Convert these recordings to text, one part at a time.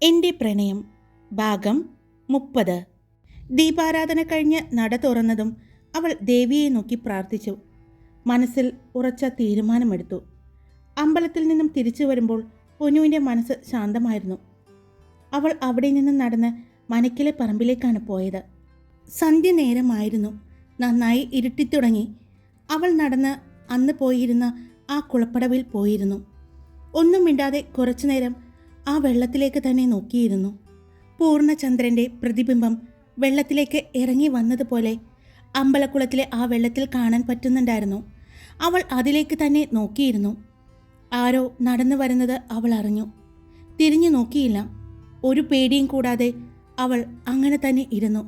എൻ്റെ പ്രണയം ഭാഗം 30. ദീപാരാധന കഴിഞ്ഞ് നട തുറന്നതും അവൾ ദേവിയെ നോക്കി പ്രാർത്ഥിച്ചു. മനസ്സിൽ ഉറച്ച തീരുമാനമെടുത്തു. അമ്പലത്തിൽ നിന്നും തിരിച്ചു വരുമ്പോൾ പൊന്നുവിൻ്റെ മനസ്സ് ശാന്തമായിരുന്നു. അവൾ അവിടെ നിന്ന് നടന്ന് മനക്കിലെ പറമ്പിലേക്കാണ് പോയത്. സന്ധ്യ നേരമായിരുന്നു. നന്നായി ഇരുട്ടിത്തുടങ്ങി. അവൾ നടന്ന് അന്ന് പോയിരുന്ന ആ കുളപ്പടവിൽ പോയിരുന്നു. ഒന്നും മിണ്ടാതെ കുറച്ചുനേരം ആ വെള്ളത്തിലേക്ക് തന്നെ നോക്കിയിരുന്നു. പൂർണ്ണചന്ദ്രൻ്റെ പ്രതിബിംബം വെള്ളത്തിലേക്ക് ഇറങ്ങി വന്നതുപോലെ അമ്പലക്കുളത്തിലെ ആ വെള്ളത്തിൽ കാണാൻ പറ്റുന്നുണ്ടായിരുന്നു. അവൾ അതിലേക്ക് തന്നെ നോക്കിയിരുന്നു. ആരോ നടന്നു വരുന്നത് അവൾ അറിഞ്ഞു. തിരിഞ്ഞു നോക്കിയില്ല. ഒരു പേടിയും കൂടാതെ അവൾ അങ്ങനെ തന്നെ ഇരുന്നു.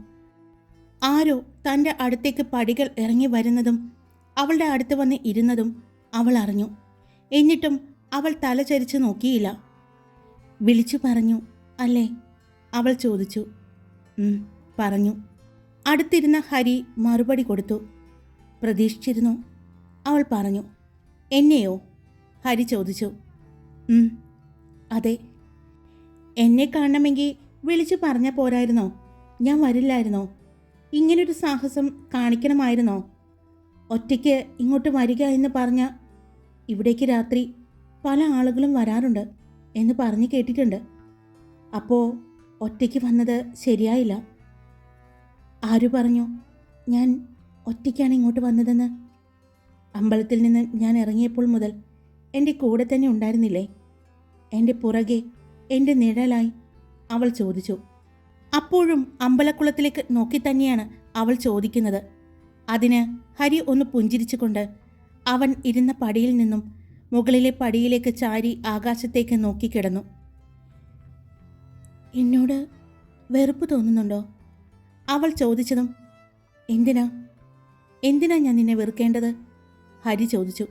ആരോ തൻ്റെ അടുത്തേക്ക് പടികൾ ഇറങ്ങി വരുന്നതും അവളുടെ അടുത്ത് വന്ന് ഇരുന്നതും അവൾ അറിഞ്ഞു. എന്നിട്ടും അവൾ തല ചരിച്ച് നോക്കിയില്ല. വിളിച്ചു പറഞ്ഞു അല്ലേ? അവൾ ചോദിച്ചു. പറഞ്ഞു. അടുത്തിരുന്ന ഹരി മറുപടി കൊടുത്തു. പ്രതീക്ഷിച്ചിരുന്നു, അവൾ പറഞ്ഞു. എന്നെയോ? ഹരി ചോദിച്ചു. അതെ. എന്നെ കാണണമെങ്കിൽ വിളിച്ചു പറഞ്ഞ പോരായിരുന്നോ? ഞാൻ വരില്ലായിരുന്നോ? ഇങ്ങനൊരു സാഹസം കാണിക്കണമായിരുന്നോ? ഒറ്റയ്ക്ക് ഇങ്ങോട്ട് വരിക എന്ന് പറഞ്ഞ ഇവിടേക്ക് രാത്രി പല ആളുകളും വരാറുണ്ട് എന്ന് പറഞ്ഞു കേട്ടിട്ടുണ്ട്. അപ്പോൾ ഒറ്റയ്ക്ക് വന്നത് ശരിയായില്ല. ആരു പറഞ്ഞു ഞാൻ ഒറ്റയ്ക്കാണ് ഇങ്ങോട്ട് വന്നതെന്ന്? അമ്പലത്തിൽ നിന്ന് ഞാൻ ഇറങ്ങിയപ്പോൾ മുതൽ എൻ്റെ കൂടെ തന്നെ ഉണ്ടായിരുന്നില്ലേ? എൻ്റെ പുറകെ, എൻ്റെ നിഴലായി? അവൾ ചോദിച്ചു. അപ്പോഴും അമ്പലക്കുളത്തിലേക്ക് നോക്കി തന്നെയാണ് അവൾ ചോദിക്കുന്നത്. അതിന് ഹരി ഒന്ന് പുഞ്ചിരിച്ചുകൊണ്ട് അവൻ ഇരുന്ന പടിയിൽ നിന്നും മുകളിലെ പടിയിലേക്ക് ചാരി ആകാശത്തേക്ക് നോക്കിക്കിടന്നു. എന്നോട് വെറുപ്പ് തോന്നുന്നുണ്ടോ? അവൾ ചോദിച്ചതും എന്തിനാ ഞാൻ നിന്നെ വെറുക്കേണ്ടത്? ഹരി ചോദിച്ചു.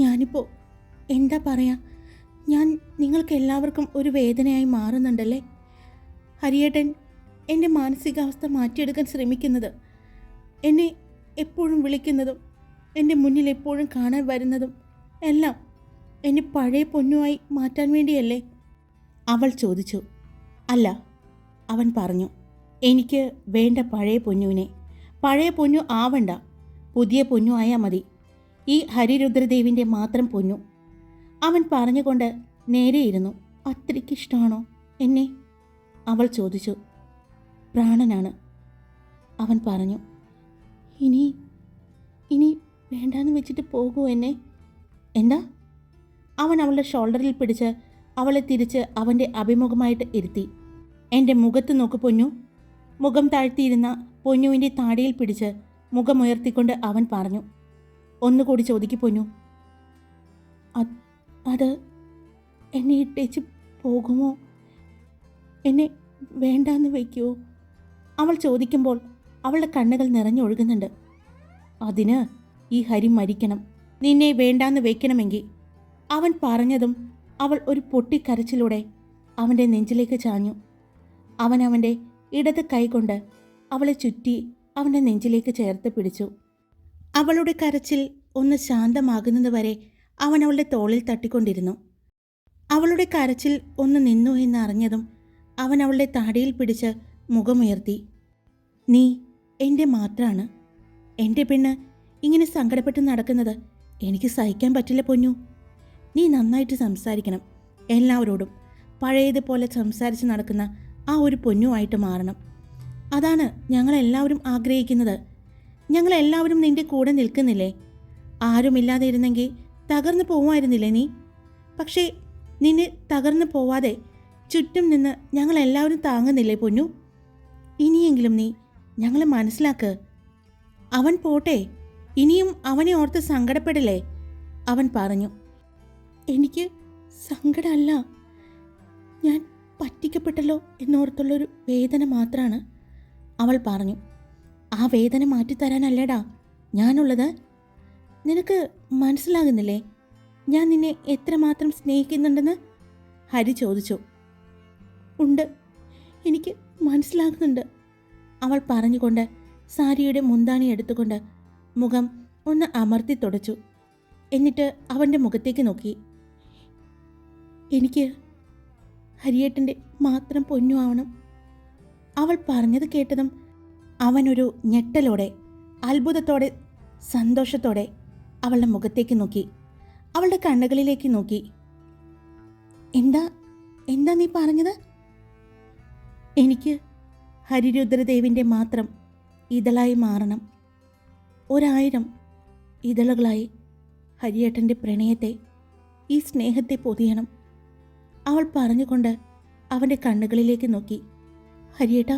ഞാനിപ്പോൾ എന്താ പറയാ, ഞാൻ നിങ്ങൾക്ക് എല്ലാവർക്കും ഒരു വേദനയായി മാറുന്നുണ്ടല്ലേ? ഹരിയേട്ടൻ എൻ്റെ മാനസികാവസ്ഥ മാറ്റിയെടുക്കാൻ ശ്രമിക്കുന്നത്, എന്നെ എപ്പോഴും വിളിക്കുന്നതും എൻ്റെ മുന്നിൽ എപ്പോഴും കാണാൻ വരുന്നതും എല്ലാം എന്നെ പഴയ പൊന്നുമായി മാറ്റാൻ വേണ്ടിയല്ലേ? അവൾ ചോദിച്ചു. അല്ല, അവൻ പറഞ്ഞു. എനിക്ക് വേണ്ട പഴയ പൊന്നുവിനെ. പഴയ പൊന്നു ആവണ്ട, പുതിയ പൊന്നു ആയാൽ മതി. ഈ ഹരിരുദ്രദേവിൻ്റെ മാത്രം പൊന്നു. അവൻ പറഞ്ഞുകൊണ്ട് നേരെയിരുന്നു. അത്രയ്ക്കിഷ്ടമാണോ എന്നെ? അവൾ ചോദിച്ചു. പ്രാണനാണ്, അവൻ പറഞ്ഞു. ഇനി വേണ്ടാന്ന് വെച്ചിട്ട് പോകൂ എന്നെ? എന്താ? അവൻ അവളുടെ ഷോൾഡറിൽ പിടിച്ച് അവളെ തിരിച്ച് അവൻ്റെ അഭിമുഖമായിട്ട് ഇരുത്തി. എൻ്റെ മുഖത്ത് നോക്ക് പൊന്നു. മുഖം താഴ്ത്തിയിരുന്ന പൊന്നുവിൻ്റെ താടിയിൽ പിടിച്ച് മുഖമുയർത്തിക്കൊണ്ട് അവൻ പറഞ്ഞു. ഒന്നുകൂടി ചോദിക്കു പൊന്നു. അത് എന്നെ ഇട്ടേച്ച് പോകുമോ? എന്നെ വേണ്ടാന്ന് വയ്ക്കുമോ? അവൾ ചോദിക്കുമ്പോൾ അവളുടെ കണ്ണുകൾ നിറഞ്ഞൊഴുകുന്നുണ്ട്. അതിന് ഈ ഹരി മരിക്കണം, നിന്നെ വേണ്ടാന്ന് വയ്ക്കണമെങ്കിൽ. അവൻ പറഞ്ഞതും അവൾ ഒരു പൊട്ടിക്കരച്ചിലൂടെ അവൻ്റെ നെഞ്ചിലേക്ക് ചാഞ്ഞു. അവൻ അവൻ്റെ ഇടത് കൈകൊണ്ട് അവളെ ചുറ്റി അവൻ്റെ നെഞ്ചിലേക്ക് ചേർത്ത് പിടിച്ചു. അവളുടെ കരച്ചിൽ ഒന്ന് ശാന്തമാകുന്നതുവരെ അവൻ അവളുടെ തോളിൽ തട്ടിക്കൊണ്ടിരുന്നു. അവളുടെ കരച്ചിൽ ഒന്ന് നിന്നു എന്നറിഞ്ഞതും അവൻ അവളുടെ താടിയിൽ പിടിച്ച് മുഖമുയർത്തി. നീ എൻ്റെ മാത്രമാണ്. എൻ്റെ പെണ്ണ് ഇങ്ങനെ സങ്കടപ്പെട്ട് നടക്കുന്നത് എനിക്ക് സഹിക്കാൻ പറ്റില്ല പൊന്നു. നീ നന്നായിട്ട് സംസാരിക്കണം എല്ലാവരോടും. പഴയതുപോലെ സംസാരിച്ച് നടക്കുന്ന ആ ഒരു പൊന്നുമായിട്ട് മാറണം. അതാണ് ഞങ്ങളെല്ലാവരും ആഗ്രഹിക്കുന്നത്. ഞങ്ങളെല്ലാവരും നിൻ്റെ കൂടെ നിൽക്കുന്നില്ലേ? ആരുമില്ലാതെ ഇരുന്നെങ്കിൽ തകർന്നു പോവായിരുന്നില്ലേ നീ? പക്ഷേ നിന്നെ തകർന്നു പോവാതെ ചുറ്റും നിന്ന് ഞങ്ങളെല്ലാവരും താങ്ങുന്നില്ലേ പൊന്നു? ഇനിയെങ്കിലും നീ ഞങ്ങളെ മനസ്സിലാക്ക്. അവൻ പോട്ടെ, ഇനിയും അവനെ ഓർത്ത് സങ്കടപ്പെടില്ലേ? അവൻ പറഞ്ഞു. എനിക്ക് സങ്കടമല്ല, ഞാൻ പറ്റിക്കപ്പെട്ടല്ലോ എന്നോർത്തുള്ളൊരു വേദന മാത്രമാണ്, അവൾ പറഞ്ഞു. ആ വേദന മാറ്റിത്തരാനല്ലേടാ ഞാനുള്ളത്. നിനക്ക് മനസ്സിലാകുന്നില്ലേ ഞാൻ നിന്നെ എത്രമാത്രം സ്നേഹിക്കുന്നുണ്ടെന്ന്? ഹരി ചോദിച്ചു. ഉണ്ട്, എനിക്ക് മനസ്സിലാകുന്നുണ്ട്, അവൾ പറഞ്ഞുകൊണ്ട് സാരിയുടെ മുന്താണി എടുത്തുകൊണ്ട് മുഖം ഒന്ന് അമർത്തി തുടച്ചു. എന്നിട്ട് അവൻ്റെ മുഖത്തേക്ക് നോക്കി. ഹരിയേട്ടൻ്റെ മാത്രം പൊന്നു ആവണം. അവൾ പറഞ്ഞത് കേട്ടതും അവനൊരു ഞെട്ടലോടെ, അത്ഭുതത്തോടെ, സന്തോഷത്തോടെ അവളുടെ മുഖത്തേക്ക് നോക്കി, അവളുടെ കണ്ണുകളിലേക്ക് നോക്കി. എന്താ എന്താ നീ പറഞ്ഞത്? എനിക്ക് ഹരിരുദ്രദേവിൻ്റെ മാത്രം ഇതളായി മാറണം. 1000 ഇതളുകളായി ഹരിയേട്ടൻ്റെ പ്രണയത്തെ, ഈ സ്നേഹത്തെ പൊതിയണം. അവൾ പറഞ്ഞുകൊണ്ട് അവൻ്റെ കണ്ണുകളിലേക്ക് നോക്കി. ഹരിയേട്ടാ,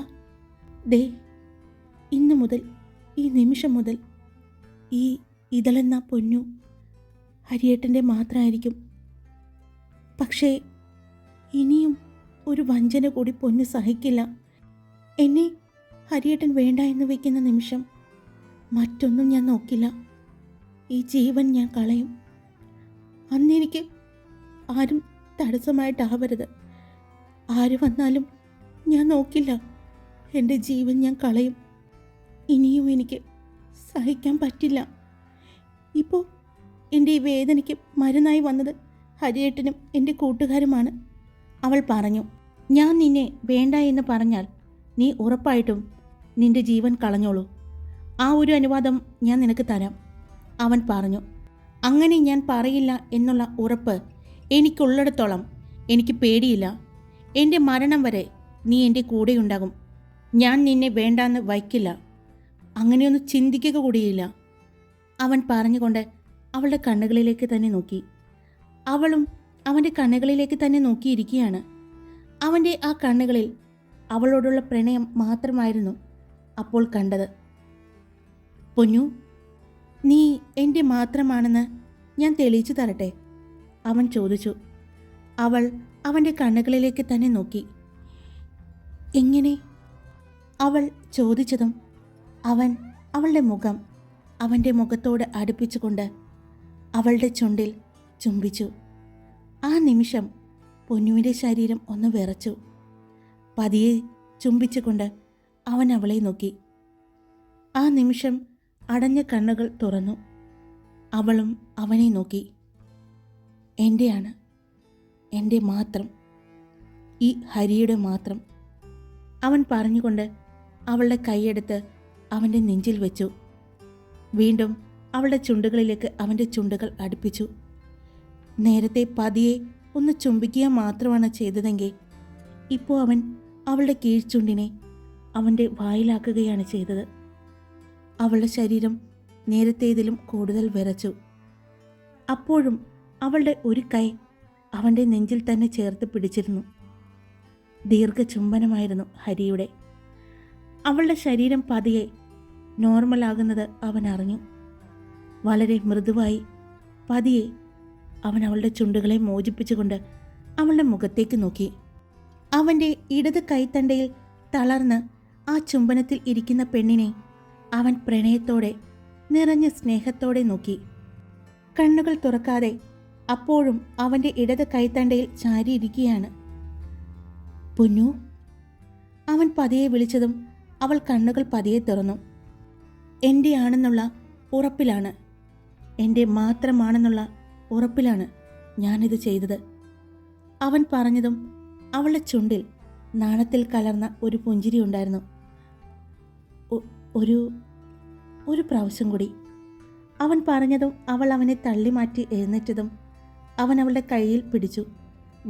ദേ ഇന്നു മുതൽ, ഈ നിമിഷം മുതൽ ഈ ഇതളെന്ന പൊന്നു ഹരിയേട്ടൻ്റെ മാത്രമായിരിക്കും. പക്ഷേ ഇനിയും ഒരു വഞ്ചന കൂടി പൊന്നു സഹിക്കില്ല. എന്നെ ഹരിയേട്ടൻ വേണ്ട എന്ന് വയ്ക്കുന്ന നിമിഷം മറ്റൊന്നും ഞാൻ നോക്കില്ല. ഈ ജീവൻ ഞാൻ കളയും. അന്നെനിക്ക് ആരും തടസ്സമായിട്ടാവരുത്. ആര് വന്നാലും ഞാൻ നോക്കില്ല. എൻ്റെ ജീവൻ ഞാൻ കളയും. ഇനിയും എനിക്ക് സഹിക്കാൻ പറ്റില്ല. ഇപ്പോൾ എൻ്റെ ഈ വേദനയ്ക്ക് മരുന്നായി വന്നത് ഹരിയേട്ടനും എൻ്റെ കൂട്ടുകാരുമാണ്. അവൾ പറഞ്ഞു. ഞാൻ നിന്നെ വേണ്ട എന്ന് പറഞ്ഞാൽ നീ ഉറപ്പായിട്ടും നിന്റെ ജീവൻ കളഞ്ഞോളൂ. ആ ഒരു അനുവാദം ഞാൻ നിനക്ക് തരാം, അവൻ പറഞ്ഞു. അങ്ങനെ ഞാൻ പറയില്ല എന്നുള്ള ഉറപ്പ് എനിക്കുള്ളിടത്തോളം എനിക്ക് പേടിയില്ല. എൻ്റെ മരണം വരെ നീ എൻ്റെ കൂടെയുണ്ടാകും. ഞാൻ നിന്നെ വേണ്ടാന്ന് വയ്ക്കില്ല. അങ്ങനെയൊന്നും ചിന്തിക്കുക കൂടിയില്ല, അവൻ പറഞ്ഞുകൊണ്ട് അവളുടെ കണ്ണുകളിലേക്ക് തന്നെ നോക്കി. അവളും അവൻ്റെ കണ്ണുകളിലേക്ക് തന്നെ നോക്കിയിരിക്കുകയാണ്. അവൻ്റെ ആ കണ്ണുകളിൽ അവളോടുള്ള പ്രണയം മാത്രമായിരുന്നു അപ്പോൾ കണ്ടത്. പൊന്നു, നീ എൻ്റെ മാത്രമാണെന്ന് ഞാൻ തെളിയിച്ചു തരട്ടെ, അവൻ ചോദിച്ചു. അവൾ അവൻ്റെ കണ്ണുകളിലേക്ക് തന്നെ നോക്കി. എങ്ങനെ? അവൾ ചോദിച്ചതും അവൻ അവളുടെ മുഖം അവൻ്റെ മുഖത്തോട് അടുപ്പിച്ചുകൊണ്ട് അവളുടെ ചുണ്ടിൽ ചുംബിച്ചു. ആ നിമിഷം പൊന്നുവിൻ്റെ ശരീരം ഒന്ന് വിറച്ചു. പതിയെ ചുംബിച്ചുകൊണ്ട് അവൻ അവളെ നോക്കി. ആ നിമിഷം അടഞ്ഞ കണ്ണുകൾ തുറന്നു. അവളും അവനെ നോക്കി. എൻ്റെയാണ്, എൻ്റെ മാത്രം, ഈ ഹരിയുടെ മാത്രം, അവൻ പറഞ്ഞുകൊണ്ട് അവളുടെ കൈയെടുത്ത് അവൻ്റെ നെഞ്ചിൽ വെച്ചു. വീണ്ടും അവളുടെ ചുണ്ടുകളിലേക്ക് അവൻ്റെ ചുണ്ടുകൾ അടുപ്പിച്ചു. നേരത്തെ പതിയെ ഒന്ന് ചുംബിക്കുക മാത്രമാണ് ചെയ്തതെങ്കിൽ ഇപ്പോൾ അവൻ അവളുടെ കീഴ്ചുണ്ടിനെ അവൻ്റെ വായിലാക്കുകയാണ് ചെയ്തത്. അവളുടെ ശരീരം നേരത്തേതിലും കൂടുതൽ വിറച്ചു. അപ്പോഴും അവളുടെ ഒരു കൈ അവൻ്റെ നെഞ്ചിൽ തന്നെ ചേർത്ത് പിടിച്ചിരുന്നു. ദീർഘചുംബനമായിരുന്നു ഹരിയുടെ. അവളുടെ ശരീരം പതിയെ നോർമലാകുന്നത് അവൻ അറിഞ്ഞു. വളരെ മൃദുവായി പതിയെ അവൻ അവളുടെ ചുണ്ടുകളെ മോചിപ്പിച്ചുകൊണ്ട് അവളുടെ മുഖത്തേക്ക് നോക്കി. അവൻ്റെ ഇടത് കൈത്തണ്ടയിൽ തളർന്ന് ആ ചുംബനത്തിൽ ഇരിക്കുന്ന പെണ്ണിനെ അവൻ പ്രണയത്തോടെ, നിറഞ്ഞ സ്നേഹത്തോടെ നോക്കി. കണ്ണുകൾ തുറക്കാതെ അപ്പോഴും അവൻ്റെ ഇടത് കൈത്തണ്ടയിൽ ചാരിയിരിക്കുകയാണ്. പൊന്നു, അവൻ പതിയെ വിളിച്ചതും അവൾ കണ്ണുകൾ പതിയെ തുറന്നു. എൻ്റെ ആണെന്നുള്ള ഉറപ്പിലാണ്, എൻ്റെ മാത്രമാണെന്നുള്ള ഉറപ്പിലാണ് ഞാനിത് ചെയ്തത്, അവൻ പറഞ്ഞതും അവളുടെ ചുണ്ടിൽ നാണത്തിൽ കലർന്ന ഒരു പുഞ്ചിരി ഉണ്ടായിരുന്നു. ഒരു പ്രാവശ്യം കൂടി, അവൻ പറഞ്ഞതും അവൾ അവനെ തള്ളി മാറ്റി എഴുന്നേറ്റതും അവൻ അവളുടെ കയ്യിൽ പിടിച്ചു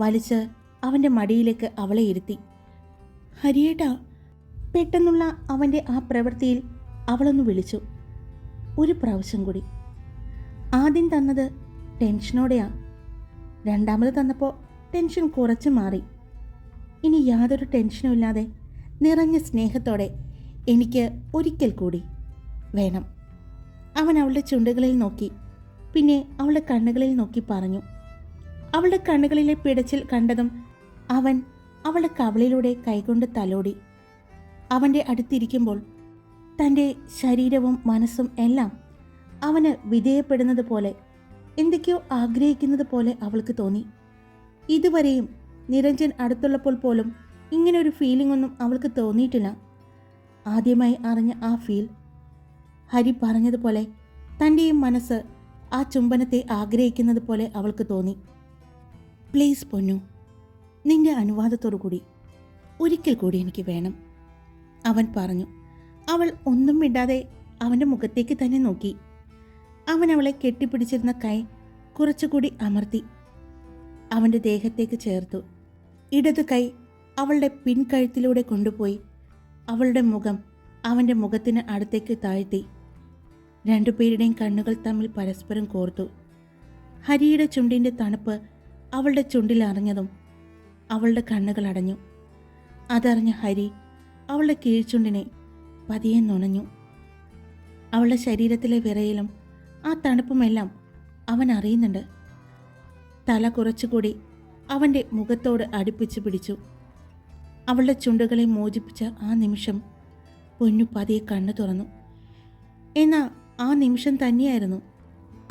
വലിച്ച് അവൻ്റെ മടിയിലേക്ക് അവളെ ഇരുത്തി. ഹരിയേട്ടാ, പെട്ടെന്നുള്ള അവൻ്റെ ആ പ്രവൃത്തിയിൽ അവളൊന്ന് വിളിച്ചു. ഒരു പ്രാവശ്യം കൂടി. ആദ്യം തന്നത് ടെൻഷനോടെയാ, രണ്ടാമത് തന്നപ്പോൾ ടെൻഷൻ കുറച്ച് മാറി. ഇനി യാതൊരു ടെൻഷനും ഇല്ലാതെ നിറഞ്ഞ സ്നേഹത്തോടെ എനിക്ക് ഒരിക്കൽ കൂടി വേണം, അവൻ അവളുടെ ചുണ്ടുകളിൽ നോക്കി. പിന്നെ അവളുടെ കണ്ണുകളിൽ നോക്കി പറഞ്ഞു. അവളുടെ കണ്ണുകളിലെ പിടച്ചിൽ കണ്ടതും അവൻ അവളുടെ കവളിലൂടെ കൈകൊണ്ട് തലോടി. അവൻ്റെ അടുത്തിരിക്കുമ്പോൾ തൻ്റെ ശരീരവും മനസ്സും എല്ലാം അവന് വിധേയപ്പെടുന്നത് പോലെ, എന്തൊക്കെയോ ആഗ്രഹിക്കുന്നത് പോലെ അവൾക്ക് തോന്നി. ഇതുവരെയും നിരഞ്ജൻ അടുത്തുള്ളപ്പോൾ പോലും ഇങ്ങനൊരു ഫീലിംഗ് ഒന്നും അവൾക്ക് തോന്നിയിട്ടില്ല. ആദ്യമായി അറിഞ്ഞ ആ ഫീൽ, ഹരി പറഞ്ഞതുപോലെ തൻ്റെയും മനസ്സ് ആ ചുംബനത്തെ ആഗ്രഹിക്കുന്നത് പോലെ അവൾക്ക് തോന്നി. പ്ലീസ് പൊന്നു, നിന്റെ അനുവാദത്തോടു കൂടി ഒരിക്കൽ കൂടി എനിക്ക് വേണം, അവൻ പറഞ്ഞു. അവൾ ഒന്നും മിണ്ടാതെ അവൻ്റെ മുഖത്തേക്ക് തന്നെ നോക്കി. അവൻ അവളെ കെട്ടിപ്പിടിച്ചിരുന്ന കൈ കുറച്ചുകൂടി അമർത്തി അവൻ്റെ ദേഹത്തേക്ക് ചേർത്തു. ഇടത് കൈ അവളുടെ പിൻകഴുത്തിലൂടെ കൊണ്ടുപോയി അവളുടെ മുഖം അവൻ്റെ മുഖത്തിന് അടുത്തേക്ക് താഴ്ത്തി. രണ്ടുപേരുടെയും കണ്ണുകൾ തമ്മിൽ പരസ്പരം കോർത്തു. ഹരിയുടെ ചുണ്ടിൻ്റെ തണുപ്പ് അവളുടെ ചുണ്ടിൽ അറിഞ്ഞതും അവളുടെ കണ്ണുകൾ അടഞ്ഞു. അതറിഞ്ഞ ഹരി അവളുടെ കീഴ്ചുണ്ടിനെ പതിയെ നുണഞ്ഞു. അവളുടെ ശരീരത്തിലെ വിറയലും ആ തണുപ്പുമെല്ലാം അവൻ അറിയുന്നുണ്ട്. തല കുറച്ചുകൂടി അവൻ്റെ മുഖത്തോട് അടുപ്പിച്ച് പിടിച്ചു. അവളുടെ ചുണ്ടുകളെ മോചിപ്പിച്ച ആ നിമിഷം പൊന്നു പതിയെ കണ്ണു തുറന്നു. എന്നാൽ ആ നിമിഷം തന്നെയായിരുന്നു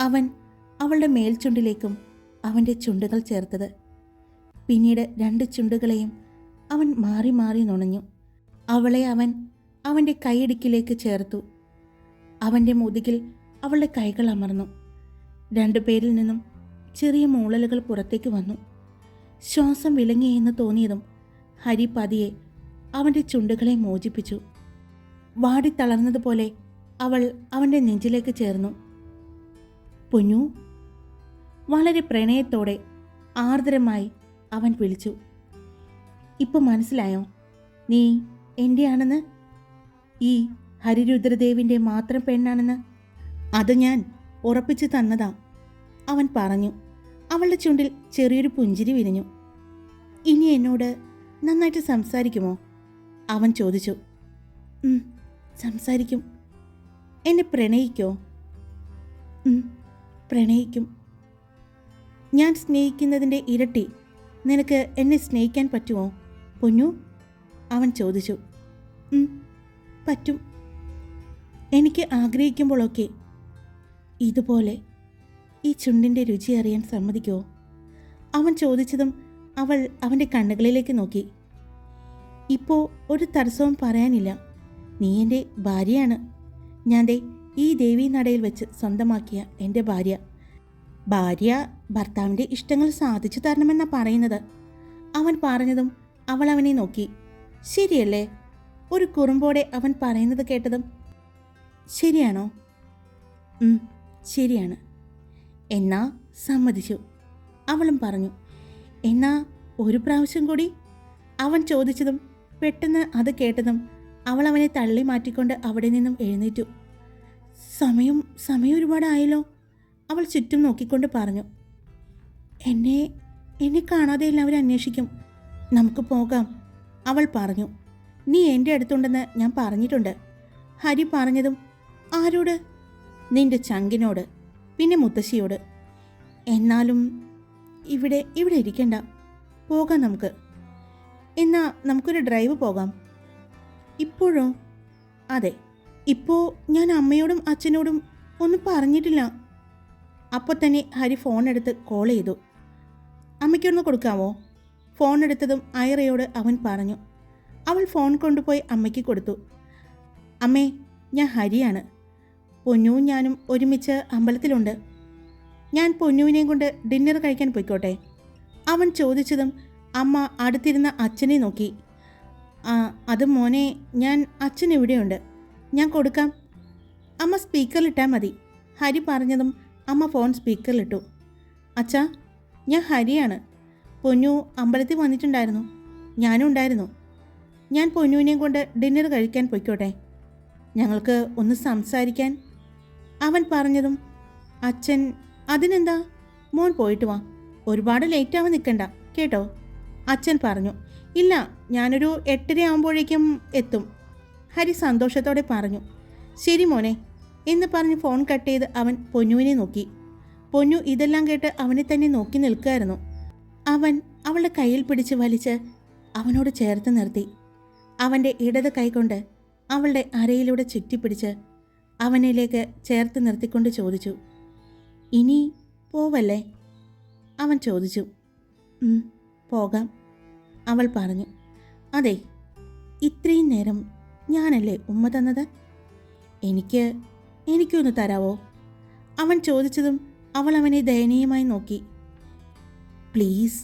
അവൻ അവളുടെ മേൽചുണ്ടിലേക്കും അവൻ്റെ ചുണ്ടുകൾ ചേർത്തത്. പിന്നീട് രണ്ട് ചുണ്ടുകളെയും അവൻ മാറി മാറി നുണഞ്ഞു. അവളെ അവൻ അവൻ്റെ കൈയിടുക്കിലേക്ക് ചേർത്തു. അവൻ്റെ മുതുകിൽ അവളുടെ കൈകൾ അമർന്നു. രണ്ടുപേരിൽ നിന്നും ചെറിയ മൂളലുകൾ പുറത്തേക്ക് വന്നു. ശ്വാസം വിലങ്ങിയെന്ന് തോന്നിയതും ഹരി പതിയെ അവൻ്റെ ചുണ്ടുകളെ മോചിപ്പിച്ചു. വാടിത്തളർന്നതുപോലെ അവൾ അവൻ്റെ നെഞ്ചിലേക്ക് ചേർന്നു. പൊന്നു, വളരെ പ്രണയത്തോടെ ആർദ്രമായി അവൻ വിളിച്ചു. ഇപ്പോൾ മനസ്സിലായോ നീ എൻ്റെയാണെന്ന്? ഈ ഹരിരുദ്രദേവിൻ്റെ മാത്രം പെണ്ണാണെന്ന്? അത് ഞാൻ ഉറപ്പിച്ചു തന്നതാ, അവൻ പറഞ്ഞു. അവളുടെ ചുണ്ടിൽ ചെറിയൊരു പുഞ്ചിരി വിരിഞ്ഞു. ഇനി എന്നോട് നന്നായിട്ട് സംസാരിക്കുമോ? അവൻ ചോദിച്ചു. സംസാരിക്കും. എന്നെ പ്രണയിക്കോ? പ്രണയിക്കും. ഞാൻ സ്നേഹിക്കുന്നതിൻ്റെ ഇരട്ടി നിനക്ക് എന്നെ സ്നേഹിക്കാൻ പറ്റുമോ പൊന്നു? അവൻ ചോദിച്ചു. പറ്റും. എനിക്ക് ആഗ്രഹിക്കുമ്പോഴൊക്കെ ഇതുപോലെ ഈ ചുണ്ടിൻ്റെ രുചി അറിയാൻ സമ്മതിക്കുമോ? അവൻ ചോദിച്ചതും അവൾ അവൻ്റെ കണ്ണുകളിലേക്ക് നോക്കി. ഇപ്പോൾ ഒരു തടസ്സവും പറയാനില്ല. നീ എൻ്റെ ഭാര്യയാണ്. ഞാൻ ദേ ഈ ദേവീനടയിൽ വെച്ച് സ്വന്തമാക്കിയ എൻ്റെ ഭാര്യ. ഭാര്യ ഭർത്താവിൻ്റെ ഇഷ്ടങ്ങൾ സാധിച്ചു തരണമെന്നാണ് പറയുന്നത്. അവൻ പറഞ്ഞതും അവൾ അവനെ നോക്കി. ശരിയല്ലേ? ഒരു കുറുമ്പോടെ അവൻ പറയുന്നത് കേട്ടതും ശരിയാണോ? ശരിയാണ്. എന്നാ സമ്മതിച്ചു, അവളും പറഞ്ഞു. എന്നാ ഒരു പ്രാവശ്യം കൂടി? അവൻ ചോദിച്ചതും പെട്ടെന്ന് അത് കേട്ടതും അവൾ അവനെ തള്ളി മാറ്റിക്കൊണ്ട് അവിടെ നിന്നും എഴുന്നേറ്റു. സമയം ഒരുപാടായല്ലോ, അവൾ ചുറ്റും നോക്കിക്കൊണ്ട് പറഞ്ഞു. എന്നെ കാണാതെ എല്ലാവരും അന്വേഷിക്കും. നമുക്ക് പോകാം, അവൾ പറഞ്ഞു. നീ എൻ്റെ അടുത്തുണ്ടെന്ന് ഞാൻ പറഞ്ഞിട്ടുണ്ട്. ഹരി പറഞ്ഞതും ആരോട്? നിന്റെ ചങ്കിനോട്, പിന്നെ മുത്തശ്ശിയോട്. എന്നാലും ഇവിടെ ഇരിക്കണ്ട, പോകാം നമുക്ക്. എന്നാ നമുക്കൊരു ഡ്രൈവ് പോകാം. ഇപ്പോഴോ? അതെ, ഇപ്പോൾ ഞാൻ അമ്മയോടും അച്ഛനോടും ഒന്നും പറഞ്ഞിട്ടില്ല. അപ്പോൾ തന്നെ ഹരി ഫോൺ എടുത്ത് കോൾ ചെയ്തു. അമ്മയ്ക്കൊന്ന് കൊടുക്കാമോ? ഫോൺ എടുത്തതും ഐറയോട് അവൻ പറഞ്ഞു. അവൾ ഫോൺ കൊണ്ടുപോയി അമ്മയ്ക്ക് കൊടുത്തു. അമ്മേ, ഞാൻ ഹരിയാണ്. പൊന്നുവും ഞാനും ഒരുമിച്ച് അമ്പലത്തിലുണ്ട്. ഞാൻ പൊന്നുവിനെയും കൊണ്ട് ഡിന്നർ കഴിക്കാൻ പോയിക്കോട്ടെ? അവൻ ചോദിച്ചതും അമ്മ അടുത്തിരുന്ന അച്ഛനെ നോക്കി. അത് മോനെ, ഞാൻ അച്ഛൻ ഇവിടെയുണ്ട്, ഞാൻ കൊടുക്കാം. അമ്മ സ്പീക്കറിലിട്ടാൽ മതി, ഹരി പറഞ്ഞതും അമ്മ ഫോൺ സ്പീക്കറിലിട്ടു. അച്ഛാ, ഞാൻ ഹരിയാണ്. പൊന്നു അമ്പലത്തിൽ വന്നിട്ടുണ്ടായിരുന്നു, ഞാനും ഉണ്ടായിരുന്നു. ഞാൻ പൊന്നുവിനെയും കൊണ്ട് ഡിന്നർ കഴിക്കാൻ പോയിക്കോട്ടെ? ഞങ്ങൾക്ക് ഒന്ന് സംസാരിക്കാൻ, അവൻ പറഞ്ഞതും അച്ഛൻ അതിനെന്താ, മോൻ പോയിട്ട് വാ, ഒരുപാട് ലേറ്റാവാൻ നിൽക്കണ്ട കേട്ടോ, അച്ഛൻ പറഞ്ഞു. ഇല്ല, ഞാനൊരു 8:30 ആകുമ്പോഴേക്കും എത്തും, ഹരി സന്തോഷത്തോടെ പറഞ്ഞു. ശരി മോനെ എന്ന് പറഞ്ഞ് ഫോൺ കട്ട് ചെയ്ത് അവൻ പൊന്നുവിനെ നോക്കി. പൊന്നു ഇതെല്ലാം കേട്ട് അവനെ തന്നെ നോക്കി നിൽക്കുകയായിരുന്നു. അവൻ അവളുടെ കയ്യിൽ പിടിച്ച് വലിച്ച് അവനോട് ചേർത്ത് നിർത്തി. അവൻ്റെ ഇടത് കൈകൊണ്ട് അവളുടെ അരയിലൂടെ ചുറ്റിപ്പിടിച്ച് അവനിലേക്ക് ചേർത്ത് നിർത്തിക്കൊണ്ട് ചോദിച്ചു. ഇനി പോവല്ലേ? അവൻ ചോദിച്ചു. പോകാം, അവൾ പറഞ്ഞു. അതെ, ഇത്രയും നേരം ഞാനല്ലേ ഉമ്മ തന്നത്, എനിക്കൊന്ന് തരാവോ? അവൻ ചോദിച്ചതും അവൾ അവനെ ദയനീയമായി നോക്കി. പ്ലീസ്,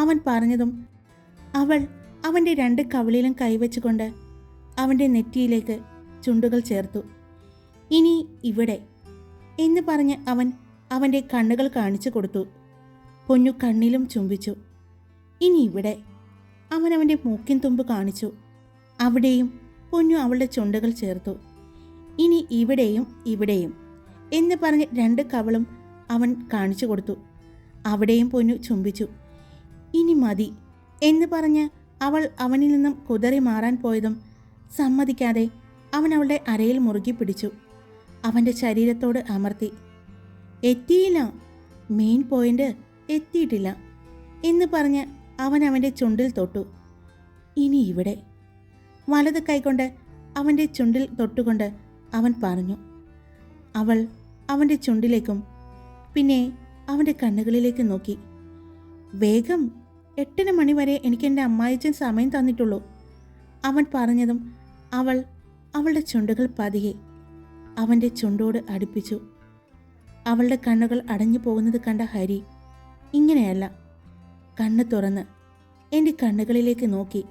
അവൻ പറഞ്ഞതും അവൾ അവൻ്റെ 2 കവിളിലും കൈവച്ചുകൊണ്ട് അവൻ്റെ നെറ്റിയിലേക്ക് ചുണ്ടുകൾ ചേർത്തു. ഇനി ഇവിടെ എന്ന് പറഞ്ഞ് അവൻ അവൻ്റെ കണ്ണുകൾ കാണിച്ചു കൊടുത്തു. പൊന്നു കണ്ണിലും ചുംബിച്ചു. ഇനി ഇവിടെ അവൻ അവൻ്റെ മൂക്കിൻ തുമ്പ് കാണിച്ചു. അവിടെയും പൊന്നു അവളുടെ ചുണ്ടുകൾ ചേർത്തു. ഇനി ഇവിടെയും ഇവിടെയും എന്ന് പറഞ്ഞ് 2 കവളും അവൻ കാണിച്ചു കൊടുത്തു. അവിടെയും പൊന്നു ചുംബിച്ചു. ഇനി മതി എന്ന് പറഞ്ഞ് അവൾ അവനിൽ നിന്നും കുതറി മാറാൻ പോയതും സമ്മതിക്കാതെ അവൻ അവളുടെ അരയിൽ മുറുകി പിടിച്ചു. അവൻ്റെ ശരീരത്തോട് അമർത്തി. എത്തിയില്ല, മെയിൻ പോയിന്റ് എത്തിയിട്ടില്ല എന്ന് പറഞ്ഞ് അവൻ അവൻ്റെ ചുണ്ടിൽ തൊട്ടു. ഇനി ഇവിടെ വലത് കൈകൊണ്ട് അവൻ്റെ ചുണ്ടിൽ തൊട്ടുകൊണ്ട് അവൻ പറഞ്ഞു. അവൾ അവൻ്റെ ചുണ്ടിലേക്കും പിന്നെ അവൻ്റെ കണ്ണുകളിലേക്ക് നോക്കി. വേഗം 8 മണി വരെ എനിക്ക് എൻ്റെ അമ്മായിച്ചൻ സമയം തന്നിട്ടുള്ളൂ. അവൻ പറഞ്ഞതും അവൾ അവളുടെ ചുണ്ടുകൾ പതിയെ അവൻ്റെ ചുണ്ടോട് അടുപ്പിച്ചു. അവളുടെ കണ്ണുകൾ അടഞ്ഞു പോകുന്നത് കണ്ട ഹരി ഇങ്ങനെയല്ല, കണ്ണ് തുറന്ന് എൻ്റെ കണ്ണുകളിലേക്ക് നോക്കി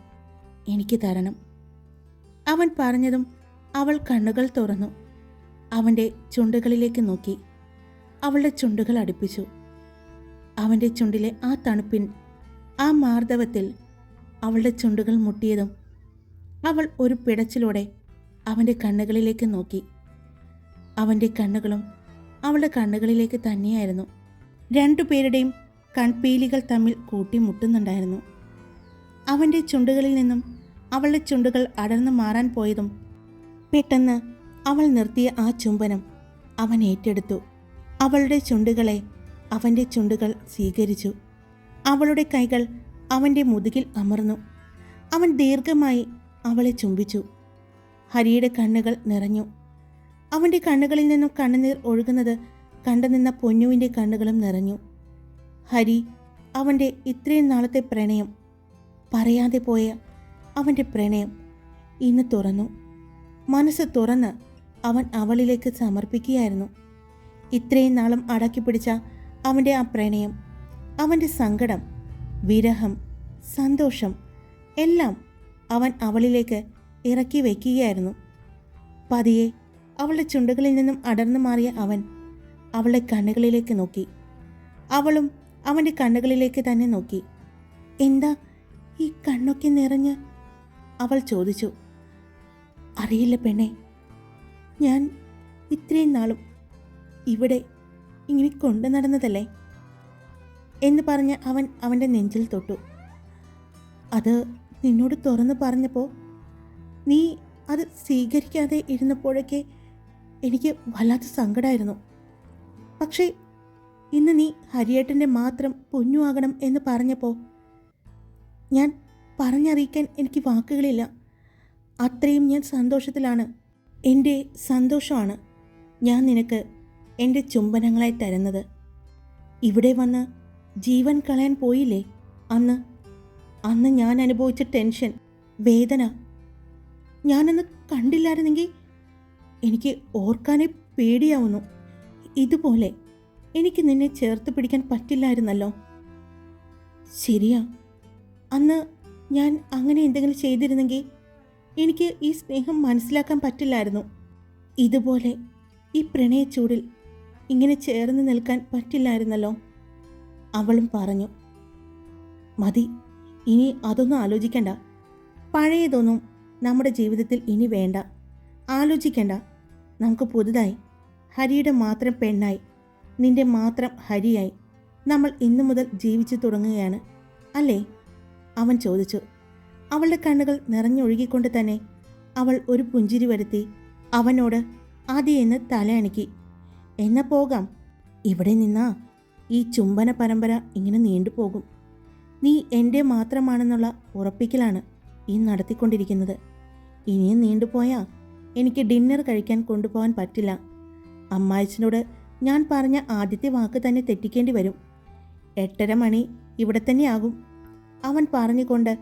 എനിക്ക് തരണം. അവൻ പറഞ്ഞതും അവൾ കണ്ണുകൾ തുറന്നു അവൻ്റെ ചുണ്ടുകളിലേക്ക് നോക്കി. അവളുടെ ചുണ്ടുകൾ അടുപ്പിച്ചു. അവൻ്റെ ചുണ്ടിലെ ആ തണുപ്പിൻ ആ മാർദ്ദവത്തിൽ അവളുടെ ചുണ്ടുകൾ മുട്ടിയതും അവൾ ഒരു പിടച്ചിലൂടെ അവൻ്റെ കണ്ണുകളിലേക്ക് നോക്കി. അവൻ്റെ കണ്ണുകളും അവളുടെ കണ്ണുകളിലേക്ക് തന്നെയായിരുന്നു. 2 പേരുടെയും കൺപീലികൾ തമ്മിൽ കൂട്ടിമുട്ടുന്നുണ്ടായിരുന്നു. അവൻ്റെ ചുണ്ടുകളിൽ നിന്നും അവളുടെ ചുണ്ടുകൾ അടർന്നു മാറാൻ പോയതും പെട്ടെന്ന് അവൾ നിർത്തിയ ആ ചുംബനം അവൻ ഏറ്റെടുത്തു. അവളുടെ ചുണ്ടുകളെ അവൻ്റെ ചുണ്ടുകൾ സ്വീകരിച്ചു. അവളുടെ കൈകൾ അവൻ്റെ മുതുകിൽ അമർന്നു. അവൻ ദീർഘമായി അവളെ ചുംബിച്ചു. ഹരിയുടെ കണ്ണുകൾ നിറഞ്ഞു. അവൻ്റെ കണ്ണുകളിൽ നിന്നും കണ്ണുനീർ ഒഴുകുന്നത് കണ്ടുനിന്ന പൊന്നുവിൻ്റെ കണ്ണുകളും നിറഞ്ഞു. ഹരി അവൻ്റെ ഇത്രയും നാളത്തെ പ്രണയം, പറയാതെ പോയ അവൻ്റെ പ്രണയം ഇന്ന് തുറന്നു. മനസ്സ് തുറന്ന് അവൻ അവളിലേക്ക് സമർപ്പിക്കുകയായിരുന്നു. ഇത്രയും നാളും അടക്കി പിടിച്ച അവൻ്റെ ആ പ്രണയം, അവൻ്റെ സങ്കടം, വിരഹം, സന്തോഷം എല്ലാം അവൻ അവളിലേക്ക് ഇറക്കി വയ്ക്കുകയായിരുന്നു. പതിയെ അവളുടെ ചുണ്ടുകളിൽ നിന്നും അടർന്നു മാറിയ അവൻ അവളുടെ കണ്ണുകളിലേക്ക് നോക്കി. അവളും അവൻ്റെ കണ്ണുകളിലേക്ക് തന്നെ നോക്കി. എന്താ ഈ കണ്ണൊക്കെ നിറഞ്ഞ്? അവൾ ചോദിച്ചു. അറിയില്ല പെണ്ണെ, ഞാൻ ഇത്രയും നാളും ഇവിടെ ഇങ്ങനെ കൊണ്ടു നടന്നതല്ലേ എന്ന് പറഞ്ഞ് അവൻ അവൻ്റെ നെഞ്ചിൽ തൊട്ടു. അത് നിന്നോട് തുറന്നു പറഞ്ഞപ്പോൾ നീ അത് സ്വീകരിക്കാതെ ഇരുന്നപ്പോഴൊക്കെ എനിക്ക് വല്ലാത്ത സങ്കടമായിരുന്നു. പക്ഷേ ഇന്ന് നീ ഹരിയേട്ടൻ്റെ മാത്രം പൊന്നുവാകണം എന്ന് പറഞ്ഞപ്പോൾ ഞാൻ പറഞ്ഞറിയിക്കാൻ എനിക്ക് വാക്കുകളില്ല. അത്രയും ഞാൻ സന്തോഷത്തിലാണ്. എൻ്റെ സന്തോഷമാണ് ഞാൻ നിനക്ക് എൻ്റെ ചുംബനങ്ങളായി തരുന്നത്. ഇവിടെ വന്ന് ജീവൻ കളയാൻ പോയില്ലേ അന്ന് ഞാൻ അനുഭവിച്ച ടെൻഷൻ, വേദന ഞാനന്ന് കണ്ടില്ലായിരുന്നെങ്കിൽ എനിക്ക് ഓർക്കാനേ പേടിയാവുന്നു. ഇതുപോലെ എനിക്ക് നിന്നെ ചേർത്ത് പിടിക്കാൻ പറ്റില്ലായിരുന്നല്ലോ. ശരിയാ, അന്ന് ഞാൻ അങ്ങനെ എന്തെങ്കിലും ചെയ്തിരുന്നെങ്കിൽ എനിക്ക് ഈ സ്നേഹം മനസ്സിലാക്കാൻ പറ്റില്ലായിരുന്നു. ഇതുപോലെ ഈ പ്രണയച്ചൂടിൽ ഇങ്ങനെ ചേർന്ന് നിൽക്കാൻ പറ്റില്ലായിരുന്നല്ലോ. അവളും പറഞ്ഞു. മതി, ഇനി അതൊന്നും ആലോചിക്കണ്ട. പഴയതൊന്നും നമ്മുടെ ജീവിതത്തിൽ ഇനി വേണ്ട. ആലോചിക്കണ്ട. നമുക്ക് പുതുതായി ഹരിയുടെ മാത്രം പെണ്ണായി, നിന്റെ മാത്രം ഹരിയായി നമ്മൾ ഇന്നു മുതൽ ജീവിച്ചു തുടങ്ങുകയാണ് അല്ലേ? അവൻ ചോദിച്ചു. അവളുടെ കണ്ണുകൾ നിറഞ്ഞൊഴുകിക്കൊണ്ട് തന്നെ അവൾ ഒരു പുഞ്ചിരി വരുത്തി അവനോട് ആദ്യെന്ന് തലയണക്കി. എന്നാ പോകാം. ഇവിടെ നിന്നാ ഈ ചുംബന പരമ്പര ഇങ്ങനെ നീണ്ടുപോകും. നീ എൻ്റെ മാത്രമാണെന്നുള്ള ഉറപ്പിക്കലാണ് ഈ നടത്തിക്കൊണ്ടിരിക്കുന്നത്. ഇനിയും നീണ്ടുപോയാൽ എനിക്ക് ഡിന്നർ കഴിക്കാൻ കൊണ്ടുപോകാൻ പറ്റില്ല. അമ്മായിച്ചനോട് ഞാൻ പറഞ്ഞ ആദ്യത്തെ വാക്ക് തന്നെ തെറ്റിക്കേണ്ടി വരും. 8:30 മണി ഇവിടെ തന്നെയാകും. അവൻ പറഞ്ഞുകൊണ്ട്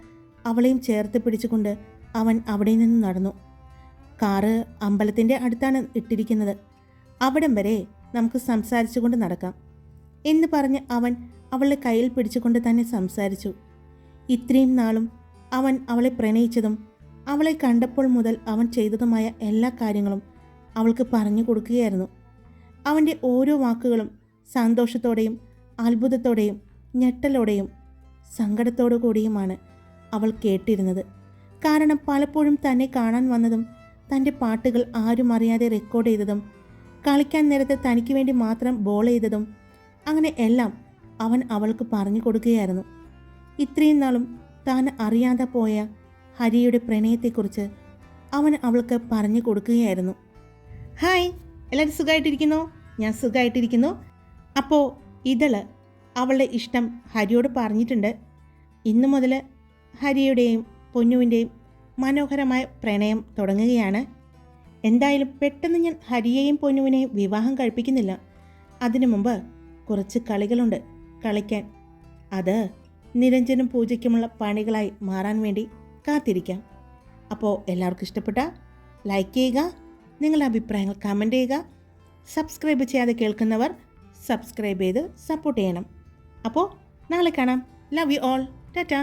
അവളെയും ചേർത്ത് പിടിച്ചുകൊണ്ട് അവൻ അവിടെ നിന്ന് നടന്നു. കാറ് അമ്പലത്തിൻ്റെ അടുത്താണ് ഇട്ടിരിക്കുന്നത്. അവിടം വരെ നമുക്ക് സംസാരിച്ചുകൊണ്ട് നടക്കാം എന്ന് പറഞ്ഞ് അവൻ അവളുടെ കയ്യിൽ പിടിച്ചുകൊണ്ട് തന്നെ സംസാരിച്ചു. ഇത്രയും നാളും അവൻ അവളെ പ്രണയിച്ചതും അവളെ കണ്ടപ്പോൾ മുതൽ അവൻ ചെയ്തതുമായ എല്ലാ കാര്യങ്ങളും അവൾക്ക് പറഞ്ഞു കൊടുക്കുകയായിരുന്നു. അവൻ്റെ ഓരോ വാക്കുകളും സന്തോഷത്തോടെയും അത്ഭുതത്തോടെയും ഞെട്ടലോടെയും സങ്കടത്തോടു കൂടിയുമാണ് അവൾ കേട്ടിരുന്നത്. കാരണം പലപ്പോഴും തന്നെ കാണാൻ വന്നതും തൻ്റെ പാട്ടുകൾ ആരും അറിയാതെ റെക്കോർഡ് ചെയ്തതും കളിക്കാൻ നേരത്തെ തനിക്ക് വേണ്ടി മാത്രം ബോൾ ചെയ്തതും അങ്ങനെ എല്ലാം അവൻ അവൾക്ക് പറഞ്ഞു കൊടുക്കുകയായിരുന്നു. ഇത്രയും നാളും താൻ അറിയാതെ പോയ ഹരിയുടെ പ്രണയത്തെക്കുറിച്ച് അവൻ അവൾക്ക് പറഞ്ഞു കൊടുക്കുകയായിരുന്നു. ഹായ്, എല്ലാവരും സുഖമായിട്ടിരിക്കുന്നോ? ഞാൻ സുഖമായിട്ടിരിക്കുന്നു. അപ്പോൾ ഇതള് അവളുടെ ഇഷ്ടം ഹരിയോട് പറഞ്ഞിട്ടുണ്ട്. ഇന്നു മുതൽ ഹരിയുടെയും പൊന്നുവിൻ്റെയും മനോഹരമായ പ്രണയം തുടങ്ങുകയാണ്. എന്തായാലും പെട്ടെന്ന് ഞാൻ ഹരിയെയും പൊന്നുവിനെയും വിവാഹം കഴിപ്പിക്കുന്നില്ല. അതിനു മുമ്പ് കുറച്ച് കളികളുണ്ട് കളിക്കാൻ. അത് നിരഞ്ജനും പൂജയ്ക്കുമുള്ള പണികളായി മാറാൻ വേണ്ടി കാത്തിരിക്കാം. അപ്പോൾ എല്ലാവർക്കും ഇഷ്ടപ്പെട്ട ലൈക്ക് ചെയ്യുക, നിങ്ങളുടെ അഭിപ്രായങ്ങൾ കമൻറ്റ് ചെയ്യുക. സബ്സ്ക്രൈബ് ചെയ്യാതെ കേൾക്കുന്നവർ സബ്സ്ക്രൈബ് ചെയ്ത് സപ്പോർട്ട് ചെയ്യണം. അപ്പോൾ നാളെ കാണാം. Love you all. ടാറ്റാ.